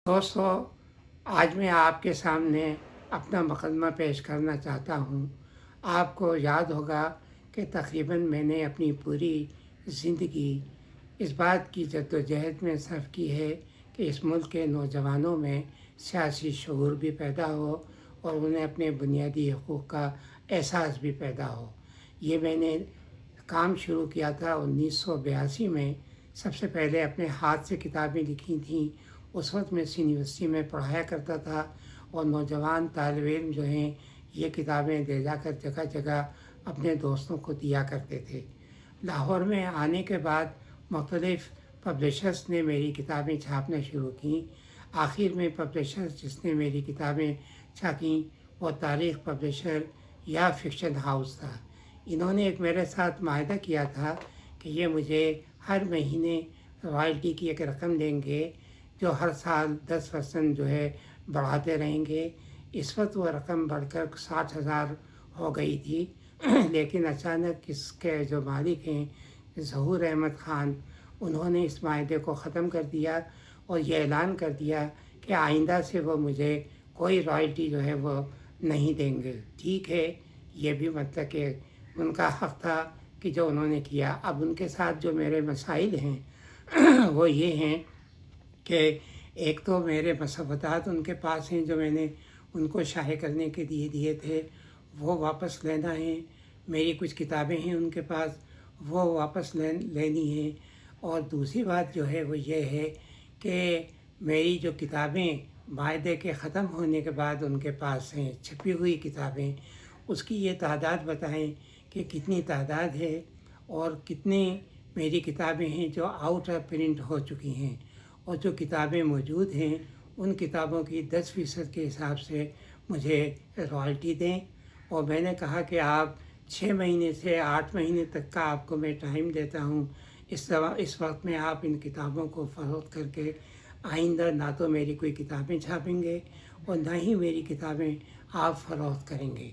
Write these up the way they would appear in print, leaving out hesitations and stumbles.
दोस्तों, आज मैं आपके सामने अपना मुकदमा पेश करना चाहता हूँ। आपको याद होगा कि तकरीबन मैंने अपनी पूरी ज़िंदगी इस बात की जद्दोजहद में सर्फ की है कि इस मुल्क के नौजवानों में सियासी शऊर भी पैदा हो और उन्हें अपने बुनियादी हकूक़ का एहसास भी पैदा हो। ये मैंने काम शुरू किया था 1982 में। सबसे पहले अपने हाथ से किताबें लिखी थीं। उस वक्त मैं इस यूनिवर्सिटी में पढ़ाया करता था और नौजवान तालिब इल्म जो हैं ये किताबें ले जाकर जगह जगह अपने दोस्तों को दिया करते थे। लाहौर में आने के बाद मुख्तलिफ़ पब्लिशर्स ने मेरी किताबें छापना शुरू की। आखिर में पब्लिशर्स जिसने मेरी किताबें छापीं वो तारीख़ पब्लिशर या फिक्शन हाउस था। इन्होंने एक मेरे साथ माहिदा किया था कि ये मुझे हर महीने रॉयल्टी की एक रकम देंगे जो हर साल 10% जो है बढ़ाते रहेंगे। इस वक्त वो रकम बढ़कर 60,000 हो गई थी लेकिन अचानक इसके जो मालिक हैं ज़हूर अहमद ख़ान, उन्होंने इस माहदे को ख़त्म कर दिया और ये ऐलान कर दिया कि आइंदा से वो मुझे कोई रॉयल्टी जो है वो नहीं देंगे। ठीक है, ये भी मतलब कि उनका हक़ था कि जो उन्होंने किया। अब उनके साथ जो मेरे मसाइल हैं वो ये हैं कि एक तो मेरे मसवदात उनके पास हैं जो मैंने उनको शाये करने के लिए दिए थे, वो वापस लेना है। मेरी कुछ किताबें हैं उनके पास, वो वापस लेनी है। और दूसरी बात जो है वो ये है कि मेरी जो किताबें माहदे के ख़त्म होने के बाद उनके पास हैं छपी हुई किताबें, उसकी ये तादाद बताएं कि कितनी तादाद है और कितनी मेरी किताबें हैं जो आउट ऑफ प्रिंट हो चुकी हैं, और जो किताबें मौजूद हैं उन किताबों की 10% के हिसाब से मुझे रॉयल्टी दें। और मैंने कहा कि आप 6 महीने से 8 महीने तक का आपको मैं टाइम देता हूँ। इस वक्त में आप इन किताबों को फ़रोख्त करके आइंदा ना तो मेरी कोई किताबें छापेंगे और ना ही मेरी किताबें आप फ़रोख्त करेंगे।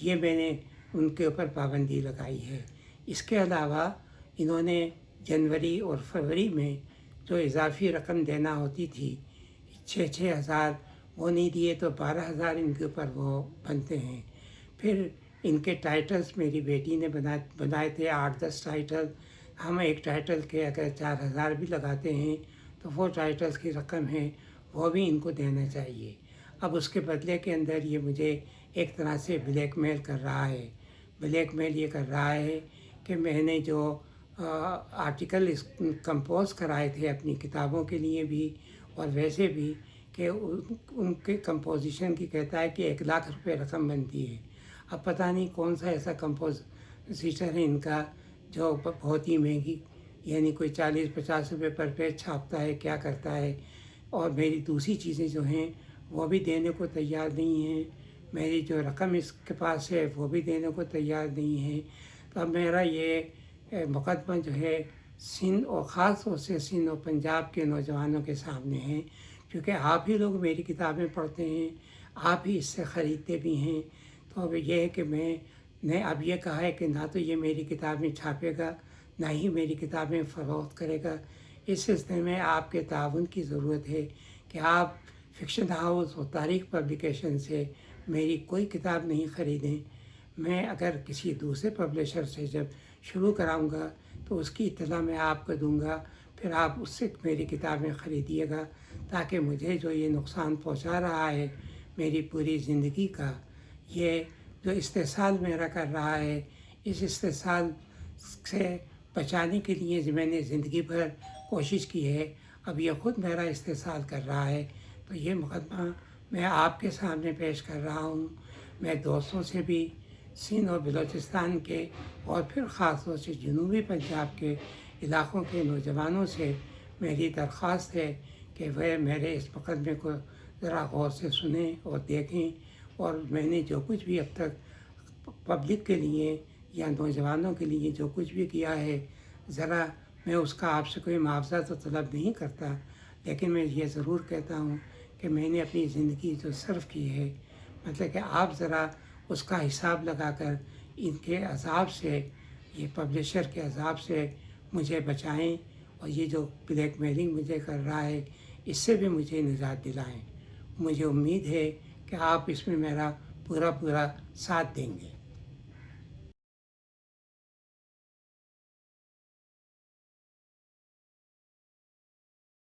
ये मैंने उनके ऊपर पाबंदी लगाई है। इसके अलावा इन्होंने जनवरी और फरवरी में जो इजाफ़ी रकम देना होती थी 6-6 हज़ार, वो नहीं दिए तो 12,000 इनके ऊपर वो बनते हैं। फिर इनके टाइटल्स मेरी बेटी ने बनाए थे 8-10 टाइटल। हम एक टाइटल के अगर 4,000 भी लगाते हैं तो वो टाइटल्स की रकम है वो भी इनको देना चाहिए। अब उसके बदले के अंदर ये मुझे एक तरह से ब्लैकमेल कर रहा है। ब्लैकमेल ये कर रहा है कि मैंने जो आर्टिकल कंपोज कराए थे अपनी किताबों के लिए भी और वैसे भी कि उनके कंपोजिशन की कहता है कि 1 लाख रुपए रकम बनती है। अब पता नहीं कौन सा ऐसा कंपोजिटर है इनका जो बहुत ही महंगी, यानी कोई 40-50 रुपये पर पेज छापता है, क्या करता है। और मेरी दूसरी चीज़ें जो हैं वो भी देने को तैयार नहीं हैं। मेरी जो रकम इसके पास है वो भी देने को तैयार नहीं है। तो अब मेरा ये मुकदमा जो है सिंध और ख़ास तौर से सिंध और पंजाब के नौजवानों के सामने है, क्योंकि आप ही लोग मेरी किताबें पढ़ते हैं, आप ही इससे ख़रीदते भी हैं। तो अब ये है कि मैंने अब ये कहा है कि ना तो ये मेरी किताबें छापेगा ना ही मेरी किताबें फ़रोख्त करेगा। इस सिलसिले में आपके ताउन की ज़रूरत है कि आप फिक्शन हाउस और तारीख़ पब्लिकेशन से मेरी कोई किताब नहीं ख़रीदें। मैं अगर किसी दूसरे पब्लिशर से जब शुरू कराऊंगा तो उसकी इत्तला मैं आपको दूंगा, फिर आप उससे मेरी किताबें ख़रीदिएगा, ताकि मुझे जो ये नुकसान पहुंचा रहा है मेरी पूरी ज़िंदगी का, ये जो इस्तेसाल मेरा कर रहा है, इस इस्तेसाल से बचाने के लिए मैंने ज़िंदगी भर कोशिश की है, अब ये ख़ुद मेरा इस्तेसाल कर रहा है। तो ये मुकदमा मैं आपके सामने पेश कर रहा हूँ। मैं दोस्तों से भी सिंध और बलूचिस्तान के और फिर ख़ास तौर से जनूबी पंजाब के इलाक़ों के नौजवानों से मेरी दरख्वास्त है कि वह मेरे इस मुकदमे को ज़रा गौर से सुनें और देखें। और मैंने जो कुछ भी अब तक पब्लिक के लिए या नौजवानों के लिए जो कुछ भी किया है, ज़रा मैं उसका आपसे कोई मुआवज़ा तो तलब नहीं करता, लेकिन मैं ये ज़रूर कहता हूँ कि मैंने अपनी ज़िंदगी जो सर्फ की है, मतलब कि आप ज़रा उसका हिसाब लगाकर इनके अज़ाब से, ये पब्लिशर के अज़ाब से मुझे बचाएं। और ये जो ब्लैकमेलिंग मुझे कर रहा है اس سے بھی مجھے نجات دلائیں۔ مجھے امید ہے کہ آپ اس میں میرا پورا ساتھ دیں گے۔